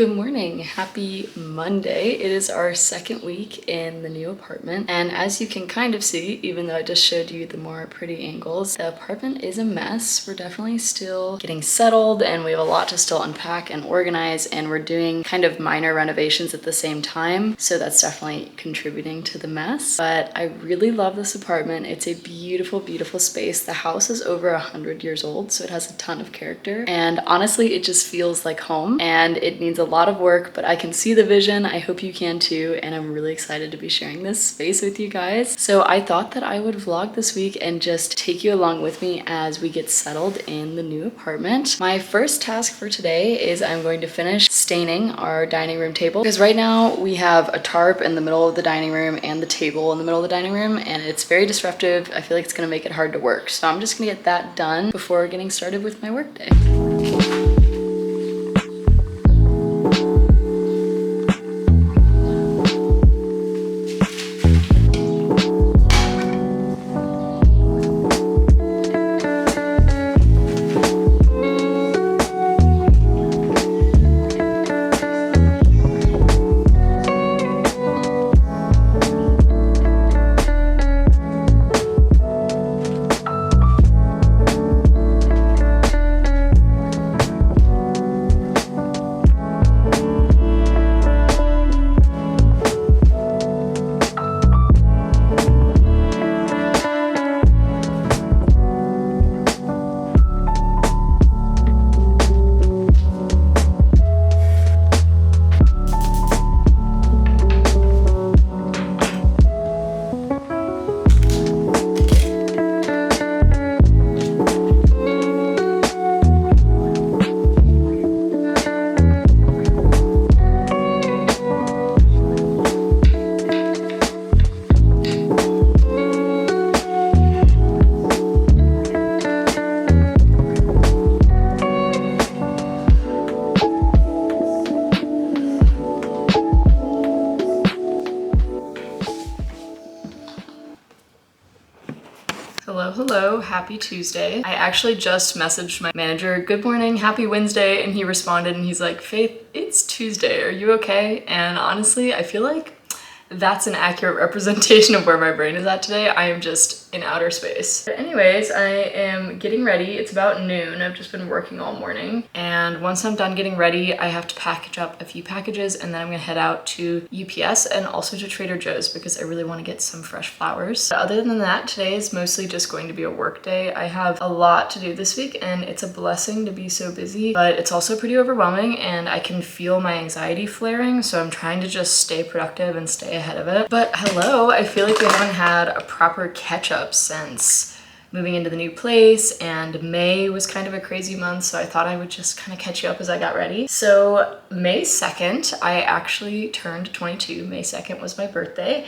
Good morning, happy Monday. It is our second week in the new apartment, and as you can kind of see, even though I just showed you the more pretty angles, the apartment is a mess. We're definitely still getting settled and we have a lot to still unpack and organize, and we're doing kind of minor renovations at the same time, so that's definitely contributing to the mess. But I really love this apartment. It's a beautiful, beautiful space. The house is over 100 years old, so it has a ton of character, and honestly it just feels like home, and it needs a lot of work, but I can see the vision. I hope you can too, and I'm really excited to be sharing this space with you guys. So I thought that I would vlog this week and just take you along with me as we get settled in the new apartment. My first task for today is I'm going to finish staining our dining room table, because right now we have a tarp in the middle of the dining room and the table in the middle of the dining room, and it's very disruptive. I feel like it's gonna make it hard to work, so I'm just gonna get that done before getting started with my workday. Hello, happy Tuesday. I actually just messaged my manager, good morning, happy Wednesday, and he responded and he's like, Faith, it's Tuesday, are you okay? And honestly, I feel like that's an accurate representation of where my brain is at today. I am just in outer space. But anyways, I am getting ready. It's about noon. I've just been working all morning. And once I'm done getting ready, I have to package up a few packages, and then I'm gonna head out to UPS and also to Trader Joe's because I really want to get some fresh flowers. But other than that, today is mostly just going to be a work day. I have a lot to do this week, and it's a blessing to be so busy, but it's also pretty overwhelming, and I can feel my anxiety flaring, so I'm trying to just stay productive and stay ahead of it. But hello, I feel like we haven't had a proper catch up since moving into the new place, and May was kind of a crazy month, so I thought I would just kind of catch you up as I got ready. So May 2nd, I actually turned 22. May 2nd was my birthday.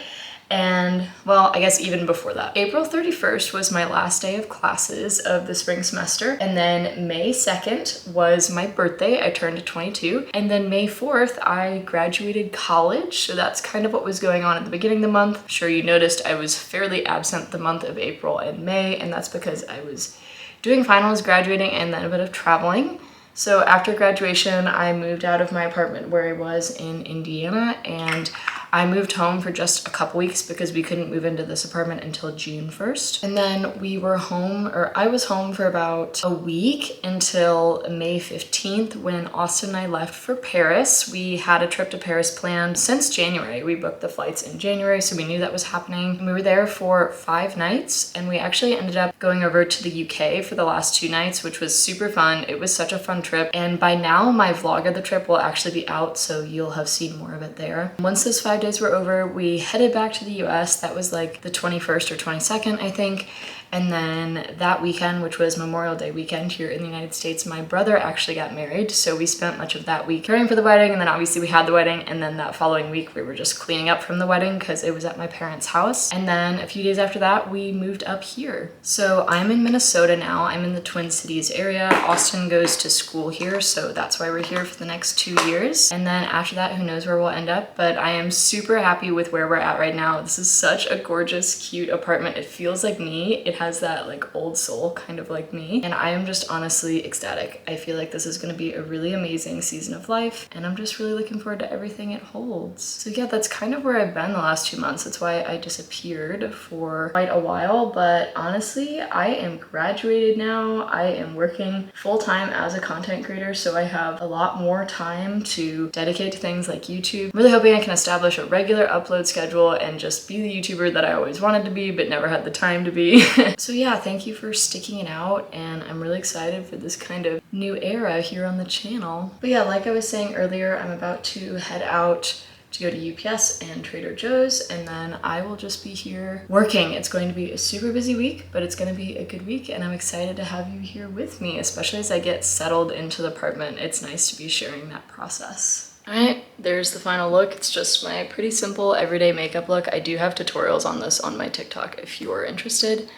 And well, I guess even before that, April 31st was my last day of classes of the spring semester, and then May 2nd was my birthday. I turned 22, and then May 4th I graduated college. So that's kind of what was going on at the beginning of the month. I'm sure you noticed I was fairly absent the month of April and May, and that's because I was doing finals, graduating, and then a bit of traveling. So after graduation, I moved out of my apartment where I was in Indiana, and I moved home for just a couple weeks because we couldn't move into this apartment until June 1st. And then we were home, or I was home for about a week until May 15th when Austin and I left for Paris. We had a trip to Paris planned since January. We booked the flights in January, so we knew that was happening. We were there for 5 nights, and we actually ended up going over to the UK for the last 2 nights, which was super fun. It was such a fun trip, and by now my vlog of the trip will actually be out, so you'll have seen more of it there. Once those 5 days were over, we headed back to the US. That was like the 21st or 22nd, I think. And then that weekend, which was Memorial Day weekend here in the United States, my brother actually got married. So we spent much of that week preparing for the wedding, and then obviously we had the wedding, and then that following week we were just cleaning up from the wedding because it was at my parents' house. And then a few days after that, we moved up here. So I'm in Minnesota now. I'm in the Twin Cities area. Austin goes to school here, so that's why we're here for the next 2 years. And then after that, who knows where we'll end up, but I am super happy with where we're at right now. This is such a gorgeous, cute apartment. It feels like me. It has that like old soul, kind of like me. And I am just honestly ecstatic. I feel like this is gonna be a really amazing season of life, and I'm just really looking forward to everything it holds. So yeah, that's kind of where I've been the last 2 months. That's why I disappeared for quite a while, but honestly, I am graduated now. I am working full-time as a content creator, so I have a lot more time to dedicate to things like YouTube. I'm really hoping I can establish a regular upload schedule and just be the YouTuber that I always wanted to be but never had the time to be. So yeah, thank you for sticking it out, and I'm really excited for this kind of new era here on the channel. But yeah, like I was saying earlier, I'm about to head out to go to UPS and Trader Joe's, and then I will just be here working. It's going to be a super busy week, but it's going to be a good week, and I'm excited to have you here with me, especially as I get settled into the apartment. It's nice to be sharing that process. All right, there's the final look. It's just my pretty simple everyday makeup look. I do have tutorials on this on my TikTok if you are interested.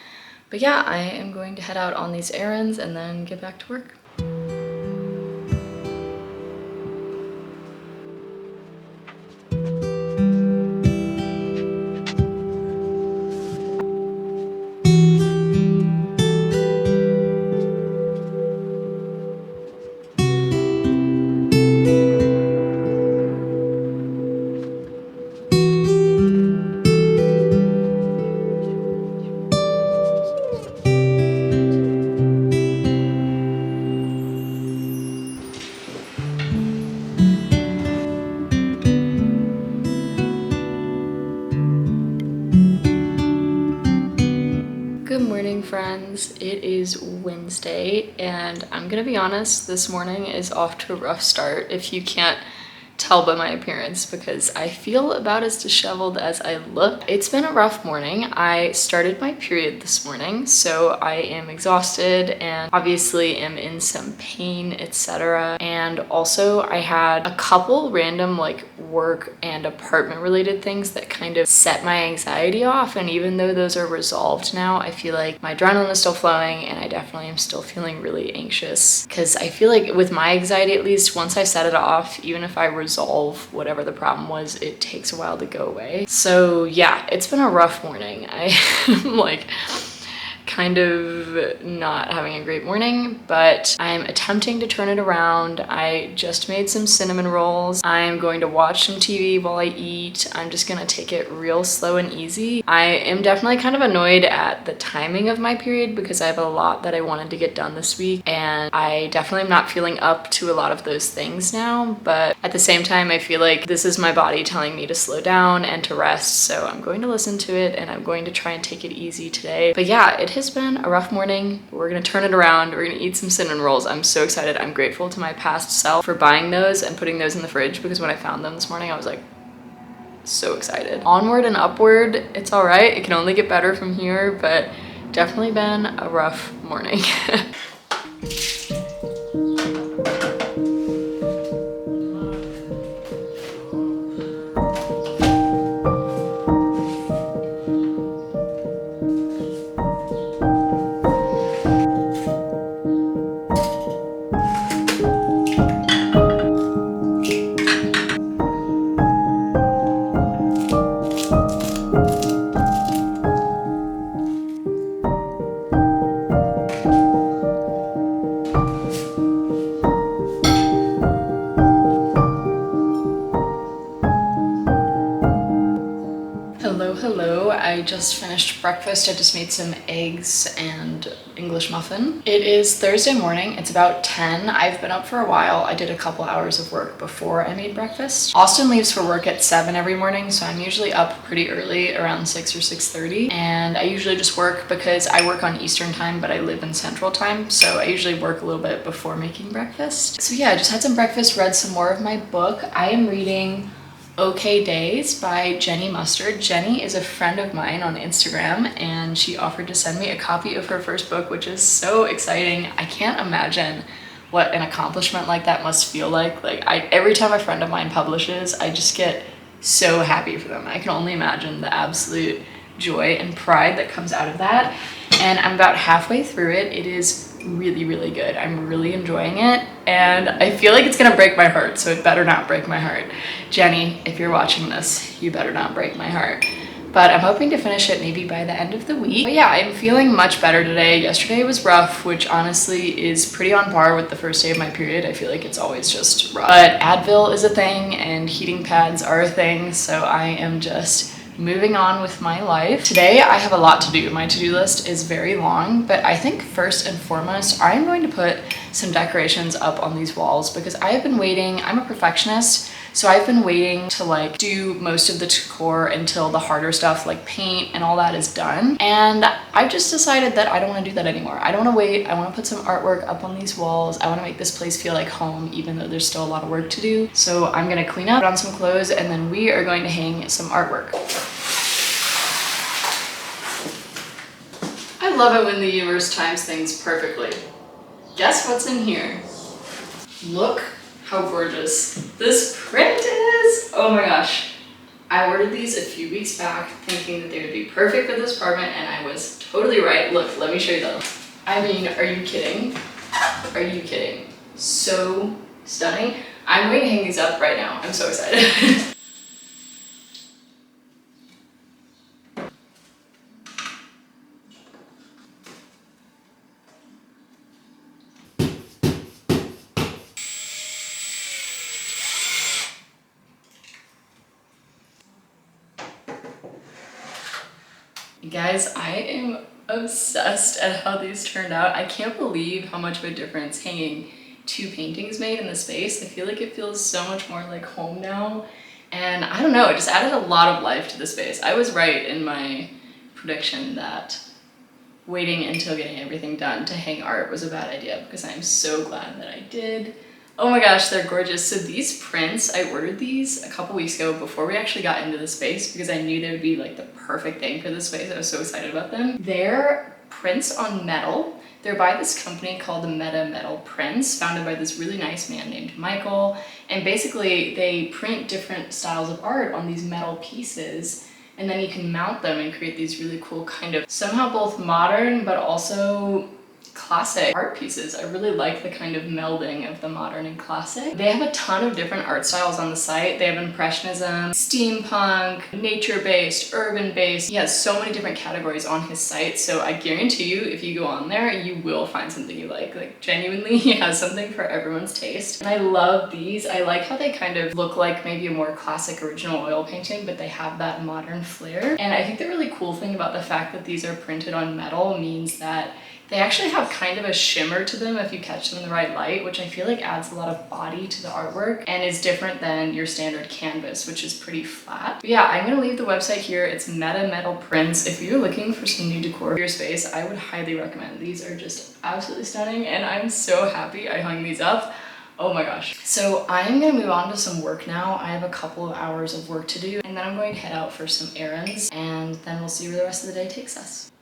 But yeah, I am going to head out on these errands and then get back to work. Good morning, friends. It is Wednesday, and I'm gonna be honest, this morning is off to a rough start if you can't tell by my appearance, because I feel about as disheveled as I look. It's been a rough morning. I started my period this morning, so I am exhausted and obviously am in some pain, etc. And also I had a couple random like work and apartment related things that kind of set my anxiety off, and even though those are resolved now, I feel like my adrenaline is still flowing, and I definitely am still feeling really anxious, because I feel like with my anxiety, at least, once I set it off, even if I resolve whatever the problem was, it takes a while to go away. So yeah, it's been a rough morning. I'm like kind of not having a great morning, but I'm attempting to turn it around. I just made some cinnamon rolls. I'm going to watch some TV while I eat. I'm just gonna take it real slow and easy. I am definitely kind of annoyed at the timing of my period because I have a lot that I wanted to get done this week, and I definitely am not feeling up to a lot of those things now, but at the same time, I feel like this is my body telling me to slow down and to rest, so I'm going to listen to it, and I'm going to try and take it easy today. But yeah, it has been a rough morning. We're gonna turn it around. We're gonna eat some cinnamon rolls. I'm so excited. I'm grateful to my past self for buying those and putting those in the fridge, because when I found them this morning, I was like so excited. Onward and upward. It's all right. It can only get better from here, but definitely been a rough morning. Hello, I just finished breakfast. I just made some eggs and English muffin. It is Thursday morning. It's about 10. I've been up for a while. I did a couple hours of work before I made breakfast. Austin leaves for work at 7 every morning, so I'm usually up pretty early, around 6 or 6:30. And I usually just work because I work on Eastern time, but I live in Central time, so I usually work a little bit before making breakfast. So yeah, I just had some breakfast, read some more of my book. I am reading Okay Days by Jenny Mustard. Jenny is a friend of mine on Instagram, and she offered to send me a copy of her first book, which is so exciting. I can't imagine what an accomplishment like that must feel like. Every time a friend of mine publishes, I just get so happy for them. I can only imagine the absolute joy and pride that comes out of that. And I'm about halfway through it. It is really, really good. I'm really enjoying it, and I feel like it's gonna break my heart, so it better not break my heart. Jenny, if you're watching this, you better not break my heart. But I'm hoping to finish it maybe by the end of the week. But yeah, I'm feeling much better today. Yesterday was rough, which honestly is pretty on par with the first day of my period. I feel like it's always just rough. But Advil is a thing and heating pads are a thing, so I am just moving on with my life. Today I have a lot to do. My to-do list is very long, but I think first and foremost, I'm going to put some decorations up on these walls because I have been waiting. I'm a perfectionist, so I've been waiting to like do most of the decor until the harder stuff like paint and all that is done. And I've just decided that I don't want to do that anymore. I don't want to wait. I want to put some artwork up on these walls. I want to make this place feel like home, even though there's still a lot of work to do. So I'm going to clean up, put on some clothes, and then we are going to hang some artwork. I love it when the universe times things perfectly. Guess what's in here? Look how gorgeous this print is. Oh my gosh. I ordered these a few weeks back thinking that they would be perfect for this apartment, and I was totally right. Look, let me show you them. I mean, are you kidding? Are you kidding? So stunning. I'm going to hang these up right now. I'm so excited. Guys, I am obsessed at how these turned out. I can't believe how much of a difference hanging two paintings made in the space. I feel like it feels so much more like home now. And I don't know, it just added a lot of life to the space. I was right in my prediction that waiting until getting everything done to hang art was a bad idea, because I'm so glad that I did. Oh my gosh, they're gorgeous. So these prints, I ordered these a couple weeks ago before we actually got into the space because I knew they would be like the perfect thing for this space. I was so excited about them. They're prints on metal. They're by this company called the Metal Prints, founded by this really nice man named Michael. And basically they print different styles of art on these metal pieces, and then you can mount them and create these really cool kind of somehow both modern but also classic art pieces. I really like the kind of melding of the modern and classic. They have a ton of different art styles on the site. They have impressionism, steampunk, nature-based, urban-based. He has so many different categories on his site, so I guarantee you if you go on there you will find something you like. Like genuinely, he has something for everyone's taste. And I love these. I like how they kind of look like maybe a more classic original oil painting, but they have that modern flair. And I think the really cool thing about the fact that these are printed on metal means that they actually have kind of a shimmer to them if you catch them in the right light, which I feel like adds a lot of body to the artwork and is different than your standard canvas, which is pretty flat. But yeah, I'm gonna leave the website here. It's Metal Prints. If you're looking for some new decor for your space, I would highly recommend. These are just absolutely stunning, and I'm so happy I hung these up. Oh my gosh. So I'm gonna move on to some work now. I have a couple of hours of work to do, and then I'm going to head out for some errands, and then we'll see where the rest of the day takes us.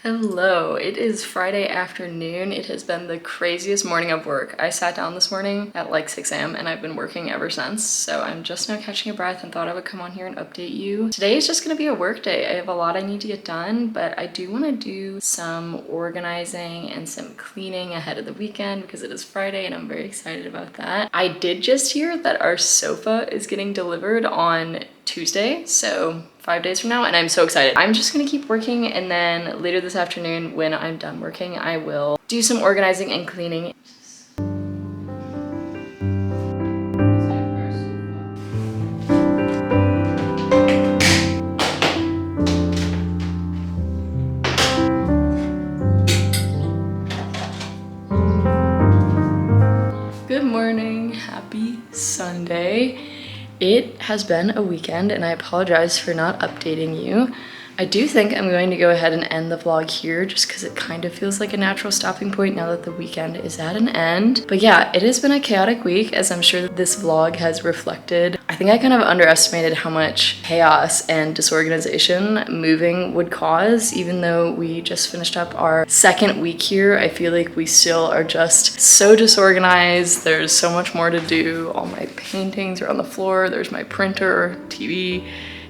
Hello, it is Friday afternoon. It has been the craziest morning of work. I sat down this morning at like 6 a.m. and I've been working ever since. So I'm just now catching a breath and thought I would come on here and update you. Today is just gonna be a work day. I have a lot I need to get done, but I do wanna do some organizing and some cleaning ahead of the weekend because it is Friday and I'm very excited about that. I did just hear that our sofa is getting delivered on Tuesday, so 5 days from now, and I'm so excited. I'm just gonna keep working, and then later this afternoon when I'm done working, I will do some organizing and cleaning. Good morning, happy Sunday. It has been a weekend and I apologize for not updating you, I do think I'm going to go ahead and end the vlog here just because it kind of feels like a natural stopping point now that the weekend is at an end. But yeah, it has been a chaotic week, as I'm sure that this vlog has reflected. I think I kind of underestimated how much chaos and disorganization moving would cause. Even though we just finished up our second week here, I feel like we still are just so disorganized. There's so much more to do. All my paintings are on the floor. There's my printer, TV.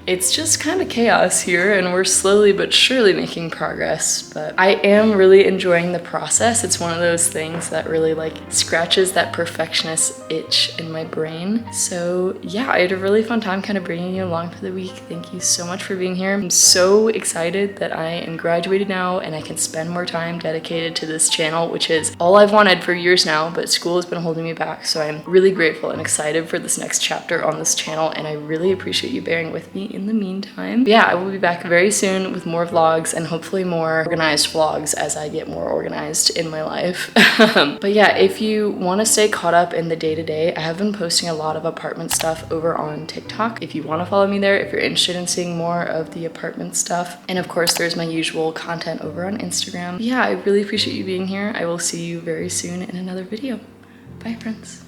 It's just kind of chaos here, and we're slowly but surely making progress, but I am really enjoying the process. It's one of those things that really like scratches that perfectionist itch in my brain. So yeah, I had a really fun time kind of bringing you along for the week. Thank you so much for being here. I'm so excited that I am graduated now and I can spend more time dedicated to this channel, which is all I've wanted for years now, but school has been holding me back. So I'm really grateful and excited for this next chapter on this channel, and I really appreciate you bearing with me in the meantime. But yeah, I will be back very soon with more vlogs and hopefully more organized vlogs as I get more organized in my life. But yeah, if you want to stay caught up in the day-to-day, I have been posting a lot of apartment stuff over on TikTok. If you want to follow me there, if you're interested in seeing more of the apartment stuff. And of course, there's my usual content over on Instagram. Yeah, I really appreciate you being here. I will see you very soon in another video. Bye, friends.